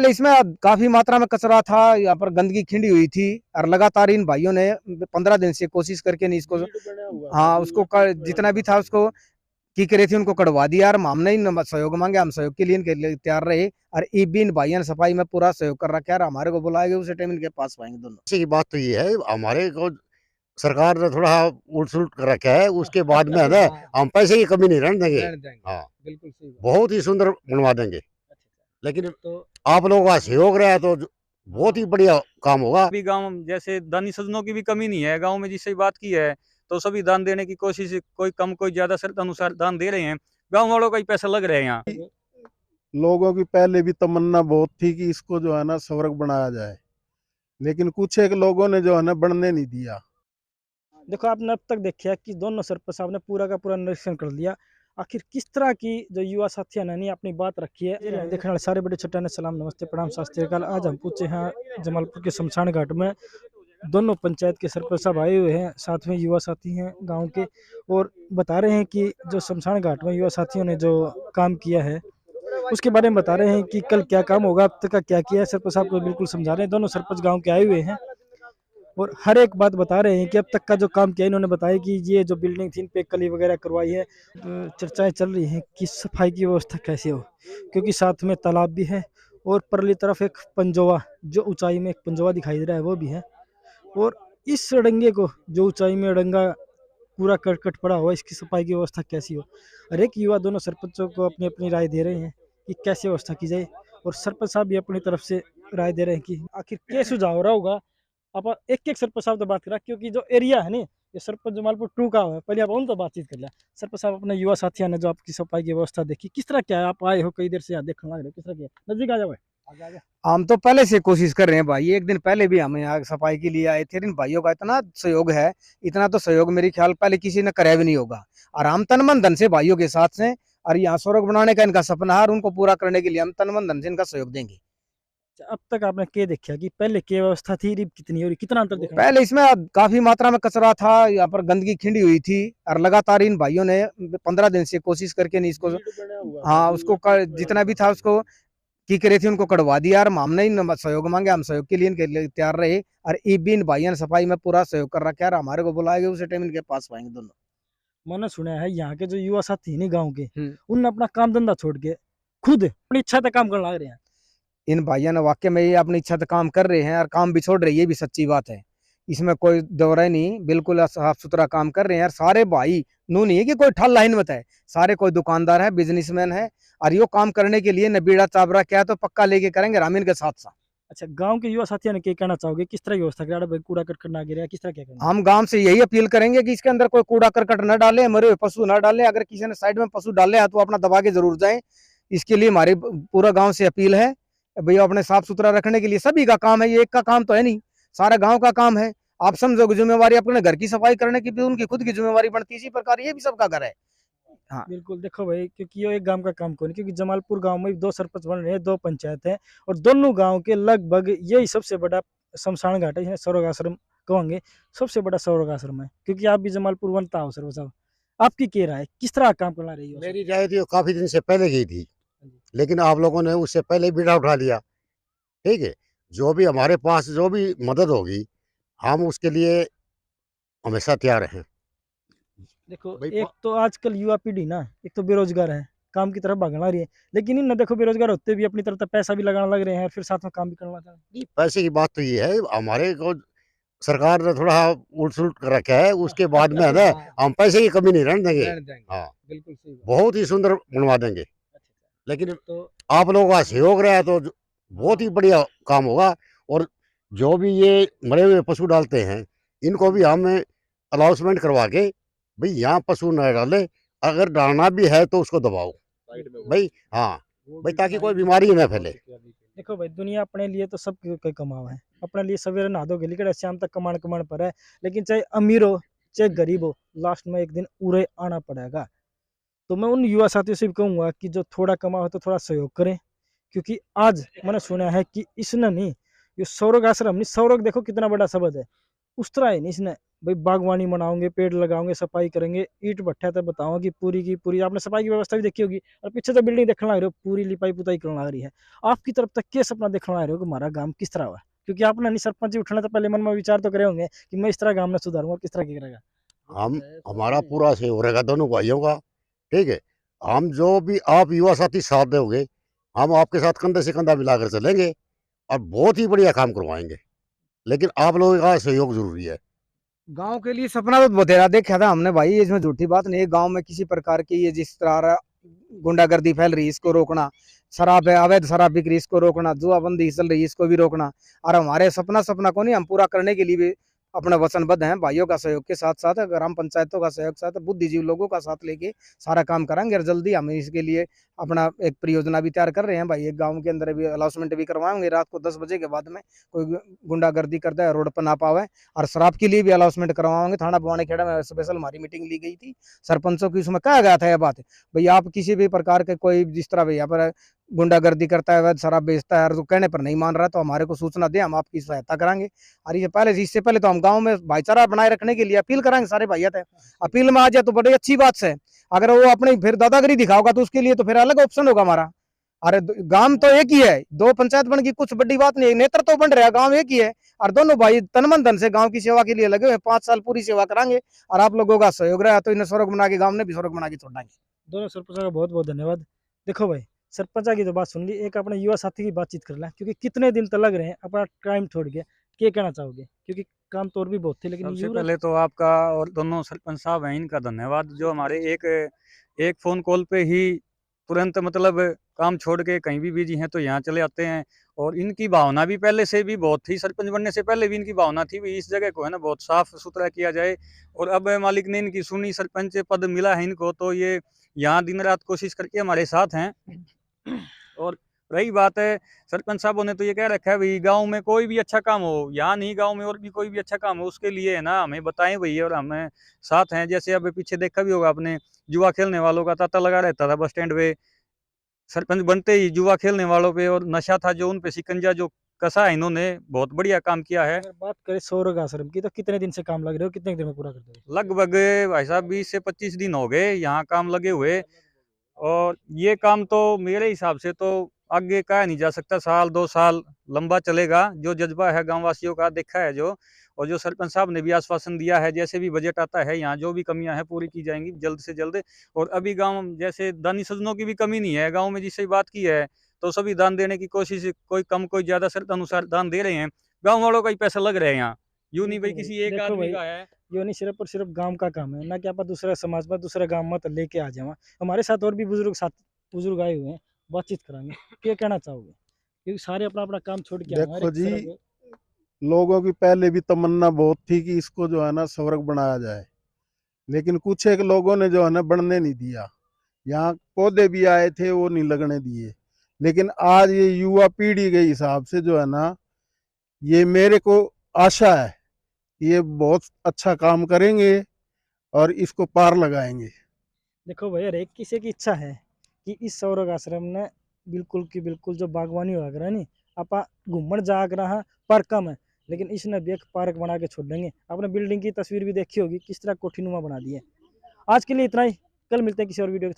इसमें काफी मात्रा में कचरा था, यहाँ पर गंदगी खिंडी हुई थी और लगातार इन भाइयों ने 15 दिन से कोशिश करके नहीं इसको, हाँ उसको जितना भी था उसको की करे थी उनको कड़वा दिया। और हमने इन सहयोग मांगे, हम सहयोग के लिए इनके लिए तैयार रहे और ई भी इन भाइयों ने सफाई में पूरा सहयोग कर रखा है। हमारे को बुलाएंगे उसी टाइम इनके पास पाएंगे दोनों। अच्छी की बात तो ये है, हमारे को सरकार ने थोड़ा उल्ट सुलट कर रखा है, उसके बाद में है ना हम पैसे की कमी नहीं रहने देंगे। हाँ बिल्कुल सही, बहुत ही सुंदर बनवा देंगे। लेकिन तो आप लोगों का सहयोग रहा है तो बहुत ही बढ़िया काम होगा। अभी गांव जैसे दानी सज्जनों की भी कमी नहीं है गांव में, जिससे बात की है तो सभी दान देने की कोशिश, कोई कम कोई ज्यादा श्रद्धा अनुसार दान दे रहे हैं। गांव वालों का ही पैसा लग रहा है यहाँ। लोगों की पहले भी तमन्ना बहुत थी कि इसको जो है ना स्वर्ग बनाया जाए, लेकिन कुछ एक लोगों ने जो है ना बनने नहीं दिया। देखो आपने अब तक देखा कि दोनों सरपंच साहब ने पूरा का पूरा निरीक्षण कर लिया। आखिर किस तरह की जो युवा साथियों ने नहीं अपनी बात रखी है। देखने वाले सारे बड़े छोटे ने सलाम नमस्ते प्रणाम सत श्री अकाल। आज हम पूछे हैं जमालपुर के शमशान घाट में, दोनों पंचायत के सरपंच साहब आए हुए हैं, साथ में युवा साथी हैं गांव के, और बता रहे हैं कि जो शमशान घाट में युवा साथियों ने जो काम किया है उसके बारे में बता रहे हैं कि कल क्या काम होगा, अब तक का क्या किया है। सरपंच साहब को बिल्कुल समझा रहे हैं। दोनों सरपंच गाँव के आए हुए हैं और हर एक बात बता रहे हैं कि अब तक का जो काम किया। इन्होंने बताया कि ये जो बिल्डिंग थी इन पे कली वगैरह करवाई है। तो चर्चाएं चल रही हैं कि सफाई की व्यवस्था कैसे हो, क्योंकि साथ में तालाब भी है और परली तरफ एक पंजोवा, जो ऊंचाई में एक पंजोवा दिखाई दे रहा है वो भी है। और इस अड़ंगे को, जो ऊंचाई में अड़ंगा पूरा करकट पड़ा हुआ, इसकी सफाई की व्यवस्था कैसी हो। हर एक युवा दोनों सरपंचों को अपनी अपनी राय दे रहे हैं कि कैसे व्यवस्था की जाए, और सरपंच साहब भी अपनी तरफ से राय दे रहे हैं कि आखिर क्या सुझाव हो रहा होगा। आप एक एक सरपंच साहब तो बात करा, क्योंकि जो एरिया है नी ये सरपंच जमालपुर 2 का है। पहले आप उन तो बातचीत कर लिया। सरपंच साहब अपने युवा साथियों ने जो आपकी सफाई की व्यवस्था देखी, किस तरह क्या है, आप आए हो कई देर से यहाँ देखने लग रहे हो, किस तरह क्या नजदीक आ जाओ। हम तो पहले से कोशिश कर रहे हैं भाई, एक दिन पहले भी हम यहाँ सफाई के लिए आए थे। इन भाइयों का इतना सहयोग है, इतना तो सहयोग मेरे ख्याल पहले किसी ने कराया भी नहीं होगा। और हम तन मन धन से भाइयों के साथ हैं और यहाँ स्वर्ग बनाने का इनका सपना है और उनको पूरा करने के लिए हम तन मन धन से इनका सहयोग देंगे। अब तक आपने क्या देखा कि पहले क्या व्यवस्था थी, कितनी और कितना अंतर देखा? पहले इसमें काफी मात्रा में कचरा था, यहाँ पर गंदगी खिंडी हुई थी और लगातार इन भाइयों ने 15 दिन से कोशिश करके नहीं इसको, हाँ उसको जितना भी था उसको की करे थी उनको कड़वा दिया। और हमने इन सहयोग मांगे, हम सहयोग के लिए इनके लिए तैयार रहे और ई भी इन भाइयों ने सफाई में पूरा सहयोग कर रखा है। और हमारे को बुलाएंगे उसी टाइम इनके पास पाएंगे दोनों। मैंने सुना है यहाँ के जो युवा साथी नहीं गाँव के, उनने अपना काम धंधा छोड़ के खुद अपनी इच्छा तक काम करने लग रहे हैं। इन भाइयों ने वाकई में ये अपनी इच्छा से काम कर रहे हैं और काम भी छोड़ रहे हैं, ये भी सच्ची बात है, इसमें कोई दौरा नहीं। बिल्कुल साफ सुथरा काम कर रहे हैं। और सारे भाई नू नहीं है कि कोई ठल लाइन मत है, सारे कोई दुकानदार है, बिजनेसमैन है और यो काम करने के लिए नबीड़ा चाबरा क्या तो पक्का लेके करेंगे रामीन के साथ साथ। अच्छा, गांव के युवा साथियों ने क्या कहना चाहोगे, किस तरह की व्यवस्था करा, कूड़ा करकट ना गिरे, किस तरह क्या करना? हम गांव से यही अपील करेंगे कि इसके अंदर कोई कूड़ा करकट न डाले, मरे हुए पशु न डाले। अगर किसी ने साइड में पशु डाले हैं तो अपना दबा के जरूर जाए। इसके लिए हमारी पूरा गांव से अपील है भैया, अपने साफ सुथरा रखने के लिए सभी का काम है, ये एक का काम तो है नहीं, सारा गांव का काम है। आप समझो जिम्मेवारी अपने घर की सफाई करने की भी उनकी खुद की जिम्मेवारी बनती है, इसी प्रकार ये भी सबका घर है। हाँ बिल्कुल, देखो भाई, क्योंकि ये एक गांव का काम कौन, क्योंकि जमालपुर गांव में 2 सरपंच बन रहे हैं, 2 पंचायत है और दोनों गांव के लगभग यही सबसे बड़ा शमशान घाट है, सौरग आश्रम कहेंगे, सबसे बड़ा सौरग आश्रम है। क्योंकि आप भी जमालपुर बनता हो सरपंच साहब, आपकी क्या राय, किस तरह काम करना रही है? मेरी राय तो काफी दिन से पहले की थी, लेकिन आप लोगों ने उससे पहले बीड़ा उठा लिया। ठीक है, जो भी हमारे पास जो भी मदद होगी हम उसके लिए हमेशा तैयार हैं। देखो, एक तो आजकल युवा पीढ़ी ना, एक तो बेरोजगार है, काम की तरफ भागना रही है, लेकिन इन देखो बेरोजगार होते भी अपनी तरफ पैसा भी लगाने लग रहे हैं, फिर साथ में काम भी करना चाह रहे हैं। पैसे की बात तो ये है, हमारे को सरकार ने थोड़ा उल्ट सुलट कर रखा है, उसके बाद में है ना हम पैसे की कमी नहीं रहने देंगे। हाँ बिल्कुल सही, बहुत ही सुंदर बनवा देंगे। लेकिन तो आप लोगों का सहयोग रहा है तो बहुत ही बढ़िया काम होगा। और जो भी ये मरे हुए पशु डालते हैं इनको भी हम अनाउंसमेंट करवा के भाई यहाँ पशु न डाले, अगर डालना भी है तो उसको दबाओ भाई। हाँ भाई, ताकि कोई बीमारी न फैले। देखो भाई, दुनिया अपने लिए तो सब कोई कमावा है, अपने लिए सवेरे नहा धो के निकले शाम तक कमान कमान पर है, लेकिन चाहे अमीर हो चाहे गरीब हो, लास्ट में एक दिन उरे आना पड़ेगा। तो मैं उन युवा साथियों से भी कहूंगा कि जो थोड़ा कमा हो तो थोड़ा सहयोग करें, क्योंकि आज मैंने सुना है कि इसने नहीं, ये सौरग आश्रम नहीं, सौरग देखो कितना बड़ा शब्द है, उस तरह है नहीं इसने भाई बागवानी बनाओगे, पेड़ लगाओगे, सफाई करेंगे, ईंट भट्ठा तक बताओ कि पूरी की पूरी आपने सफाई की व्यवस्था भी देखी होगी, और पीछे तो बिल्डिंग देखने लग रहे हो पूरी लिपाई पुताई करने लग रही है। आपकी तरफ तक क्या सपना देखने लग रहे हो कि हमारा गांव किस तरह हुआ? क्योंकि आपने नहीं सरपंच जी उठने तो पहले मन में विचार तो करे होंगे कि मैं इस तरह गांव में सुधारूंगा, किस तरह की करेगा। हम हमारा पूरा सहयोग रहेगा दोनों भाइयों का। ठीक है, हम जो भी आप युवा साथी साथ दोगे, हम आपके साथ कंधे से कंधा मिलाकर चलेंगे और बहुत ही बढ़िया काम करवाएंगे। लेकिन आप लोगों का सहयोग जरूरी है। गांव के लिए सपना तो बतेरा देखा था हमने भाई, इसमें झूठी बात नहीं है। गांव में किसी प्रकार की ये जिस तरह गुंडागर्दी फैल रही है इसको रोकना, शराब है अवैध शराब बिक्री इसको रोकना, जुआबंदी चल रही है इसको भी रोकना। और हमारे सपना सपना को नहीं हम पूरा करने के लिए भी अपना वचनबद्ध हैं। भाइयों का सहयोग के साथ साथ ग्राम पंचायतों का सहयोग साथ बुद्धिजीवी लोगों का साथ लेके सारा काम करेंगे। और जल्दी हम इसके लिए अपना एक परियोजना भी तैयार कर रहे हैं भाई। एक गांव के अंदर भी अनाउंसमेंट भी करवाएंगे रात को 10 बजे के बाद में कोई गुंडागर्दी करता है रोड पर ना पावे। और शराब के लिए भी अनाउंसमेंट करवाएंगे। थाना भवानी खेड़ा में स्पेशल हमारी मीटिंग ली गई थी सरपंचों की, उसमें कहा गया था यह बात भाई आप किसी भी प्रकार के कोई जिस तरह भैया पर गुंडागर्दी करता है, वैध शराब बेचता है, और तो कहने पर नहीं मान रहा तो हमारे को सूचना दे, हम आपकी सहायता करेंगे। और ये पहले इससे पहले तो हम गांव में भाईचारा बनाए रखने के लिए अपील करेंगे सारे भैया थे। अपील में आ जाए तो बड़ी अच्छी बात से, अगर वो अपनी फिर दादागिरी दिखाओगा तो उसके लिए तो फिर अलग ऑप्शन होगा हमारा। अरे गांव तो एक ही है, दो पंचायत बन की कुछ बड़ी बात नहीं है, नेतृत्व तो बन रहा है, गांव एक ही है। और दोनों भाई तन मन धन से गांव की सेवा के लिए लगे हुए, 5 साल पूरी सेवा कराएंगे। और आप लोगों का सहयोग रहा तो इन्हें स्वर्ग बना के गांव ने भी स्वर्ग बना के छोड़ेंगे। दोनों सरपंचों का बहुत बहुत धन्यवाद। देखो भाई, सरपंचा की तो बात सुन ली, एक अपने युवा साथी की बातचीत कर लें, क्योंकि कितने दिन तक लग रहे हैं अपना टाइम छोड़ के। क्या कहना चाहोगे? क्योंकि काम तो और भी बहुत थे, लेकिन सबसे युवा पहले तो आपका और दोनों सरपंच साहब हैं इनका धन्यवाद, जो हमारे एक एक फ़ोन कॉल पे ही तुरंत मतलब काम छोड़ के कहीं भी बिजी हैं तो यहाँ चले आते हैं। और इनकी भावना भी पहले से भी बहुत थी, सरपंच बनने से पहले भी इनकी भावना थी भी इस जगह को है ना बहुत साफ सुथरा किया जाए। और अब मालिक ने इनकी सुनी, सरपंच पद मिला है इनको, तो ये यहाँ दिन रात कोशिश करके हमारे साथ हैं। और रही बात है सरपंच साहबों ने तो ये कह रखा है भाई गांव में कोई भी अच्छा काम हो, यहाँ नहीं गांव में और भी कोई भी अच्छा काम हो उसके लिए है ना हमें बताएं भैया, और हमें साथ हैं। जैसे अब पीछे देखा भी होगा आपने, जुआ खेलने वालों का तांता लगा रहता था बस स्टैंड पे, सरपंच बनते ही जुआ खेलने वालों पे और नशा था जो उन पे शिकंजा जो कसा है, इन्होंने बहुत बढ़िया काम किया है। अगर बात करें सौरभ आश्रम की, तो कितने दिन से काम लग रहे हो, कितने दिन में पूरा कर दोगे? लगभग भाई साहब 20 से 25 दिन हो गए यहाँ काम लगे हुए। और ये काम तो मेरे हिसाब से तो आगे कहा नहीं जा सकता, साल 2 साल लंबा चलेगा। जो जज्बा है गांव वासियों का देखा है जो, और जो सरपंच साहब ने भी आश्वासन दिया है जैसे भी बजट आता है यहाँ जो भी कमियां हैं पूरी की जाएंगी जल्द से जल्द। और अभी गांव जैसे दानी सज्जनों की भी कमी नहीं है गांव में, जिससे बात की है तो सभी दान देने की कोशिश, कोई कम कोई ज्यादा शर्त अनुसार दान दे रहे हैं। गाँव वालों का ही पैसा लग रहे हैं यहाँ, यूं नहीं भाई बिल्कुल किसी भाई, एक देखो आदमी भाई, का है। ये नहीं सिर्फ और सिर्फ गांव का काम है ना कि आप दूसरे समाज में दूसरे गांव में तो लेके आ जाओ। हमारे साथ और भी बुजुर्ग आए हुए हैं, बातचीत कराएंगे। क्या कहना चाहोगे? क्योंकि सारे अपना अपना काम छोड़ के आए हैं, हर देखो एक जी, तरफ। लोगों की पहले भी तमन्ना बहुत थी कि इसको जो है ना स्वर्ग बनाया जाए, लेकिन कुछ एक लोगों ने जो है ना बनने नहीं दिया। यहाँ पौधे भी आए थे वो नहीं लगने दिए। लेकिन आज ये युवा पीढ़ी के हिसाब से जो है ना, ये मेरे को आशा है कि ये बहुत अच्छा काम करेंगे और इसको पार लगाएंगे। देखो भाई, हर एक किसी की इच्छा है कि इस सौरभ आश्रम ने बिल्कुल की बिल्कुल जो बागवानी हो रहा है नी, आप घूमन जाग रहा पर कम है, लेकिन इसने भी एक पार्क बना के छोड़ देंगे। आपने बिल्डिंग की तस्वीर भी देखी होगी किस तरह कोठीनुमा बना दी है। आज के लिए इतना ही, कल मिलते हैं किसी और वीडियो के साथ।